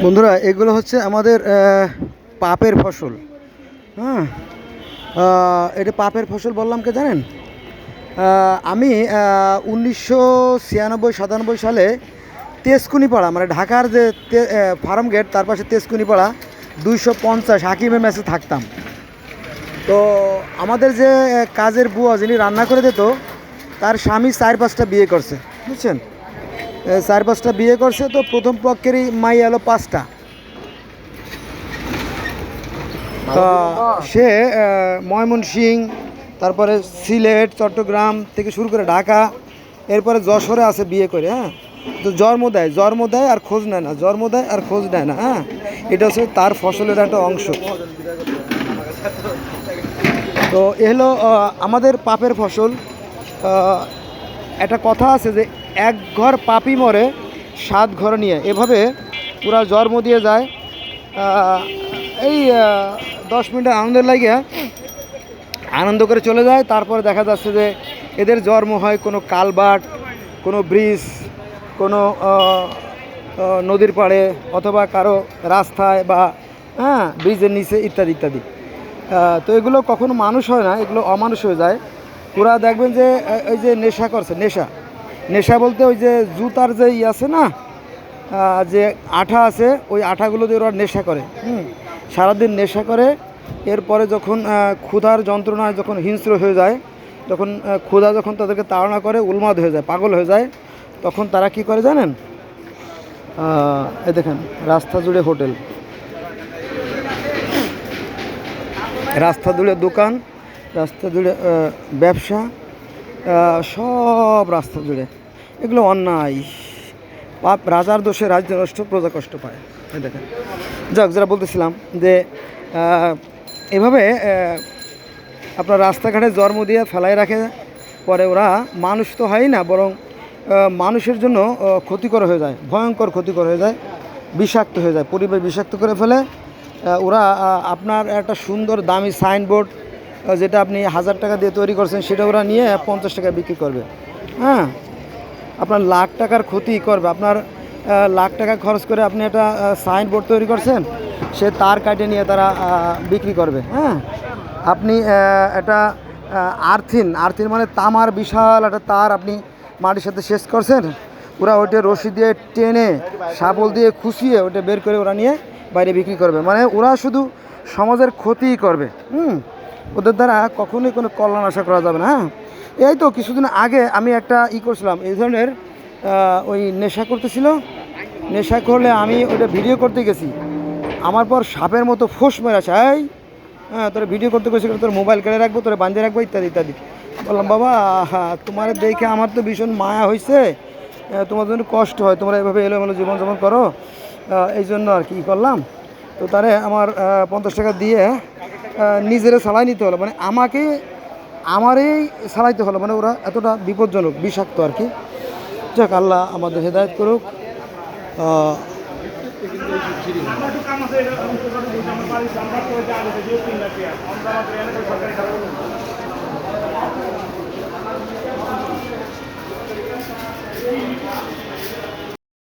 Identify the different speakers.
Speaker 1: বন্ধুরা, এগুলো হচ্ছে আমাদের পাপের ফসল। হ্যাঁ, এটা পাপের ফসল বললাম কে জানেন? আমি 1996-97 সালে তেজকুনিপাড়া, মানে ঢাকার যে ফার্ম গেট তার পাশে তেজকুনিপাড়া 250 হাকিমের মেসে থাকতাম। তো আমাদের যে কাজের বুয়া যিনি রান্না করে দিত, তার স্বামী 4-5টা বিয়ে করছে, বুঝছেন? 4-5টা বিয়ে করছে। তো প্রথম পক্ষেরই মাই এলো 5টা। সে ময়মনসিংহ, তারপরে সিলেট, চট্টগ্রাম থেকে শুরু করে ঢাকা, এরপরে যশোরে আছে বিয়ে করে। হ্যাঁ, তো জন্ম দেয় আর খোঁজ নেয় না, জন্ম দেয় আর খোঁজ নেয় না। হ্যাঁ, এটা হচ্ছে তার ফসলের একটা অংশ। তো এ হলো আমাদের পাপের ফসল। একটা কথা আছে যে 1 ঘর পাপি মরে 7 ঘর নিয়ে, এভাবে পুরা জন্ম দিয়ে যায়। এই 10 মিনিটের আনন্দের লাগে আনন্দ করে চলে যায়। তারপরে দেখা যাচ্ছে যে এদের জন্ম হয় কোনো কালভার্ট, কোনো ব্রিজ, কোনো নদীর পাড়ে, অথবা কারো রাস্তায়, বা হ্যাঁ ব্রিজের নিচে, ইত্যাদি ইত্যাদি। তো এগুলো কখনো মানুষ হয় না, এগুলো অমানুষ হয়ে যায়। পুরা দেখবেন যে ওই যে নেশা করছে, নেশা বলতে ওই যে জুতার যে আছে না, যে আঠা আছে, ওই আঠাগুলো দিয়ে ওরা নেশা করে। সারাদিন নেশা করে। এরপরে যখন ক্ষুধার যন্ত্রণায় যখন হিংস্র হয়ে যায়, যখন ক্ষুধা যখন তাদেরকে তাড়না করে, উন্মাদ হয়ে যায়, পাগল হয়ে যায়, তখন তারা কি করে জানেন? এই দেখেন, রাস্তা জুড়ে হোটেল, রাস্তা জুড়ে দোকান, রাস্তা জুড়ে ব্যবসা, সব রাস্তা জুড়ে। এগুলো অন্যায়। পাপ, রাজার দোষে রাজ্য নষ্ট, প্রজা কষ্ট পায়। এই দেখেন। যাক, যারা বলতেছিলাম যে এভাবে আপনার রাস্তাঘাটে জন্ম দিয়ে ফেলাই রাখে, পরে ওরা মানুষ তো হয় না, বরং মানুষের জন্য ক্ষতিকর হয়ে যায়, ভয়ঙ্কর ক্ষতিকর হয়ে যায়, বিষাক্ত হয়ে যায়, পরিবেশ বিষাক্ত করে ফেলে। ওরা আপনার একটা সুন্দর দামি সাইনবোর্ড, যেটা আপনি 1000 টাকা দিয়ে তৈরি করছেন, সেটা ওরা নিয়ে 50 টাকা বিক্রি করবে। হ্যাঁ, আপনার লাখ টাকার ক্ষতি করবে। আপনার লাখ টাকা খরচ করে আপনি একটা সাইনবোর্ড তৈরি করছেন, সে তার কাটে নিয়ে তারা বিক্রি করবে। হ্যাঁ, আপনি একটা আর্থিন মানে তামার বিশাল একটা তার আপনি মাটির সাথে শেষ করছেন, ওরা ওইটা রশি দিয়ে টেনে, শাবল দিয়ে খুশিয়ে ওইটা বের করে ওরা নিয়ে বাইরে বিক্রি করবে। মানে ওরা শুধু সমাজের ক্ষতিই করবে। ওদের দ্বারা কখনোই কোনো কল্যাণ আশা করা যাবে না। হ্যাঁ, এই তো কিছুদিন আগে আমি একটা করছিলাম, এই ধরনের ওই নেশা করতেছিল। নেশা করলে আমি ওইটা ভিডিও করতে গেছি, আমার পর সাপের মতো ফোঁস মেরা চাই। হ্যাঁ, তোরা ভিডিও করতে গেছি, তোর মোবাইল কেড়ে রাখবো, তোরা বাঁধিয়ে রাখবো, ইত্যাদি ইত্যাদি। বললাম, বাবা তোমার দেখে আমার তো ভীষণ মায়া হয়েছে, তোমার জন্য কষ্ট হয়, তোমরা এভাবে এলোমেলো জীবনযাপন করো, এই জন্য আর কি করলাম। তো তারে আমার 50 টাকা দিয়ে নিজেরে সালাই নিতে হলো, মানে আমারই সালাইতে হলো। মানে ওরা এতটা বিপজ্জনক, বিষাক্ত আর কি। যাক, আল্লাহ আমাদের হেদায়েত করুক।